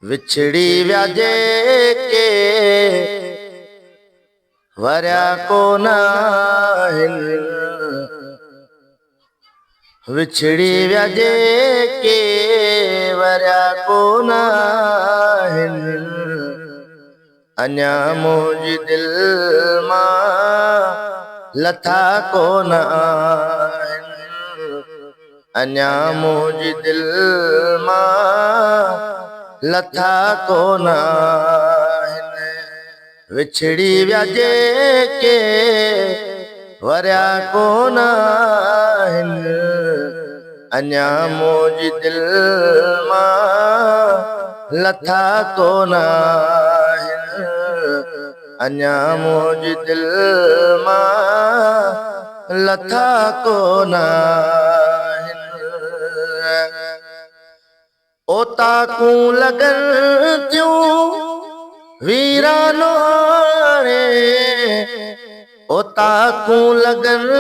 विछड़ी विया जेके वरिया कोन आहिनि। विछड़ी विया जेके वरिया कोन आहिनि। अञा मुंहिंजी दिलि मां लथा कोन आहिनि। अञा मुंहिंजी दिलि मां लथा कोन आहिनि। विछड़ी विया जेके वरिया कोन आहिनि। अञा मुंहिंजी दिलि मां लथा कोन आहिनि। अञा मुंहिंजी दिलि मां लथा कोन आहिनि। ओ ताकूं लॻनि थियूं वीरानो हाणे। ओ ताकूं लॻनि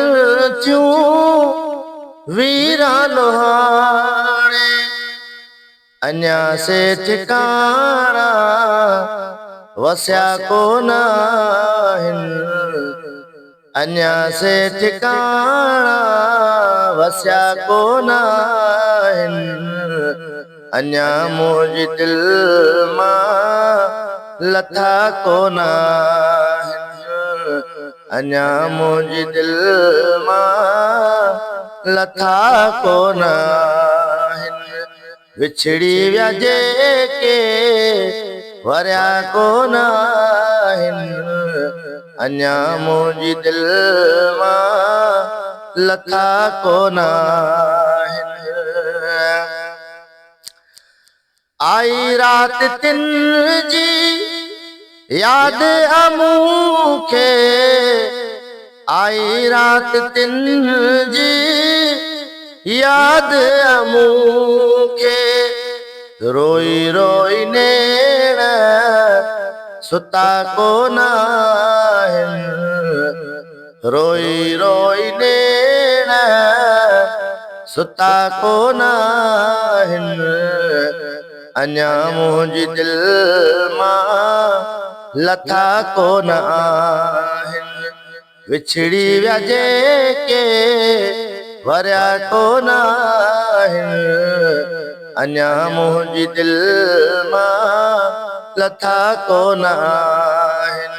थियूं वीरानो हाणे। अञा से ठिकाणा वसिया कोन आहिनि। अञा से ठिकाणा वसिया कोन आहिनि। अञा मुंहिंजी दिलि मां लथा कोन आहिनि। अञा मुंहिंजी दिलि मां लथा कोन आहिनि। विछड़ी विया जेके वरिया कोन आहिनि। अञा मुंहिंजी दिलि मां लथा कोन आहिनि। आई रात तिन जी यादि मूंखे। आई रात तिन जी यादि मूंखे। रोई रोई नेण सुता कोन आहिनि। रोई रोई नेण सुता कोन आहिनि। अञा मुंहिंजी दिलि मां लथा कोन आहिनि। विछड़ी विया जेके वरिया कोन आहिनि। अञा मुंहिंजी दिलि मां लथा कोन आहिनि।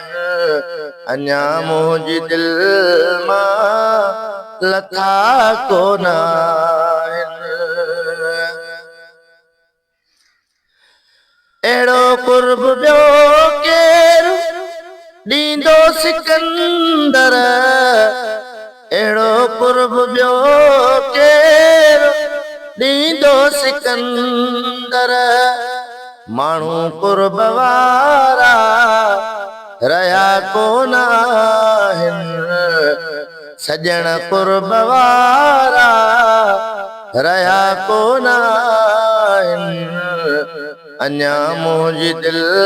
अञा मुंहिंजी दिलि मां लथा कोन आहिनि। अहिड़ो कुर्ब ॿियो केरु ॾींदो सिकंदर। अहिड़ो कुर्ब ॿियो केरु ॾींदो सिकंदर। माण्हू कुर्ब वारा रहिया कोन आहिनि। सॼण कुर्ब वारा रहिया कोन आहिनि। अञा मुंहिंजी दिलि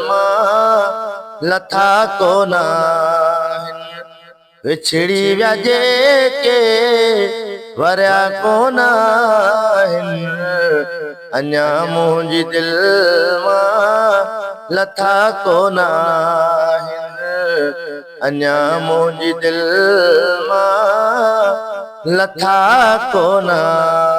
मां लथा कोन आहिनि। विछड़ी विया जेके वरिया कोन आहिनि। अञा मुंहिंजी दिलि मां लथा कोन आहिनि। अञा मुंहिंजी दिलि मां लथा कोन आहिनि।